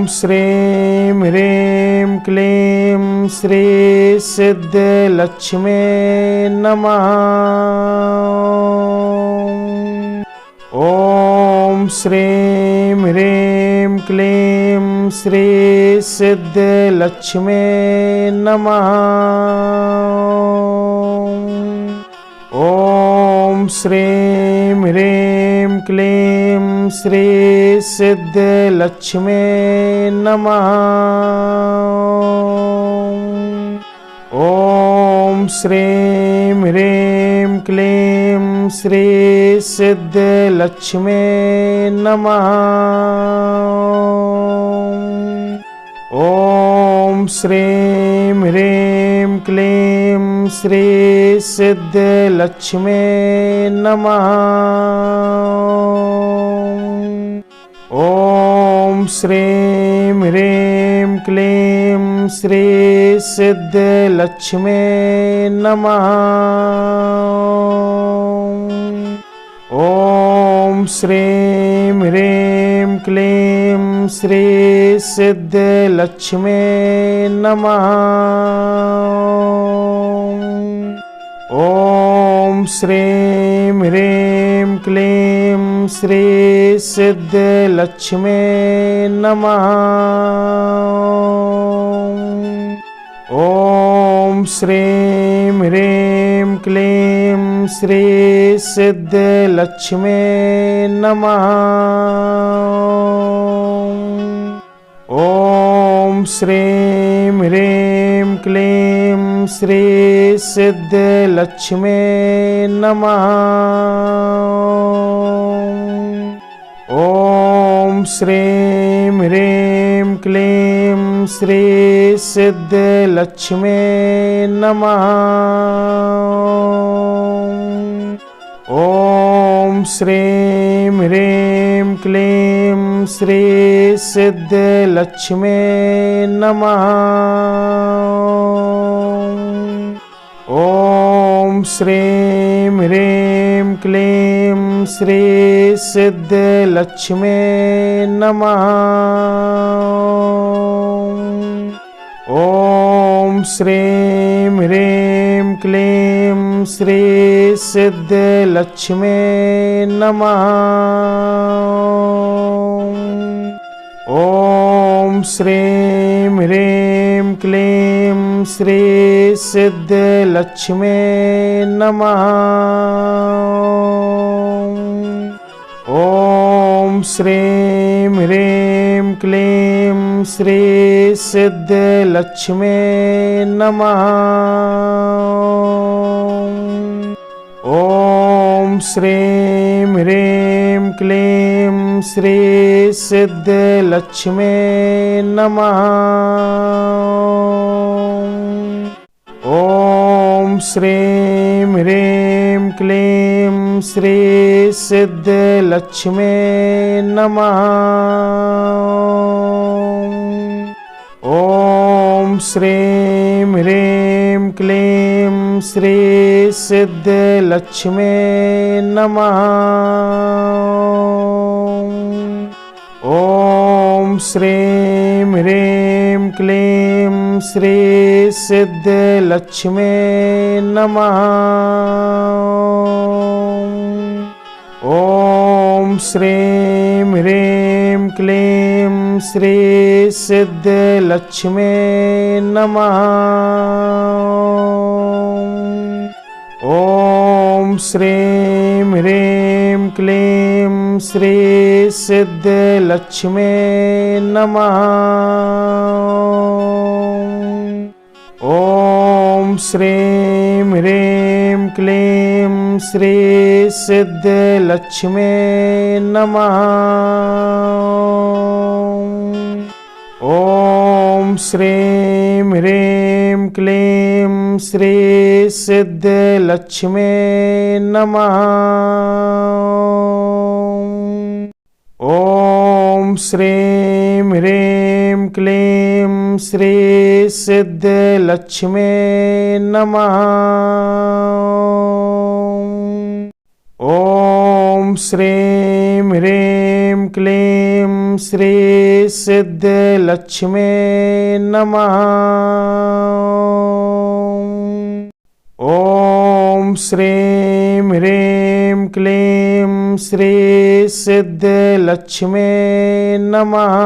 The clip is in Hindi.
श्रीं ह्रीं क्लीं श्री सिद्धलक्ष्मी नमः। ॐ श्रीं ह्रीं क्लीं श्री सिद्धलक्ष्मी नमः। ॐ श्रीं ह्रीं क्लीं श्री सिद्धलक्ष्मी नमः। ॐ श्रीं ह्रीं क्लीं श्री सिद्धलक्ष्मी नमः। ॐ श्रीं ह्रीं क्लीं श्री सिद्धलक्ष्मी नमः। ॐ श्रीं ह्रीं क्लीं श्री सिद्धलक्ष्मी नमः। ॐ श्रीं ह्रीं क्लीं श्री सिद्धलक्ष्मी नमः। ॐ श्रीं ह्रीं क्लीं श्री सिद्धलक्ष्मी नमः। ॐ श्रीं ह्रीं क्लीं श्री सिद्धलक्ष्मी नमः। ॐ श्रीं ह्रीं क्लीं श्री सिद्धलक्ष्मी नमः। ॐ श्रीं ह्रीं क्लीं श्री सिद्धलक्ष्मी नमः। ॐ श्रीं ह्रीं क्लीं श्री सिद्धलक्ष्मी नमः। ॐ श्रीं ह्रीं क्लीं श्री सिद्धलक्ष्मी नमः। ॐ श्रीं ह्रीं क्लीं श्री सिद्धलक्ष्मी नमः। ॐ श्रीं ह्रीं क्लीं श्री सिद्धलक्ष्मी नमः। ॐ श्रीं ह्रीं क्लीं श्री सिद्धलक्ष्मी नमः। ॐ श्रीं ह्रीं क्लीं श्री सिद्धलक्ष्मी नमः। ॐ श्रीं ह्रीं क्लीं श्री सिद्धलक्ष्मी नमः। ॐ श्रीं ह्रीं क्लीं श्री सिद्धलक्ष्मी नमः। ॐ श्रीं ह्रीं क्लीं श्री सिद्धलक्ष्मी नमः। ॐ श्रीं ह्रीं क्लीं श्री सिद्धलक्ष्मी नमः। ॐ श्रीं ह्रीं क्लीं श्री सिद्धलक्ष्मी नमः। ॐ श्रीं ह्रीं क्लीं श्री सिद्धलक्ष्मी नमः। ॐ श्रीं ह्रीं क्लीं श्री सिद्धलक्ष्मी नमः। ॐ श्रीं ह्रीं क्लीं श्री सिद्धलक्ष्मी नमः। ॐ श्रीं ह्रीं क्लीं श्री सिद्धलक्ष्मे नमः। ॐ श्रीं ह्रीं क्लीं श्री सिद्धलक्ष्मे नमः।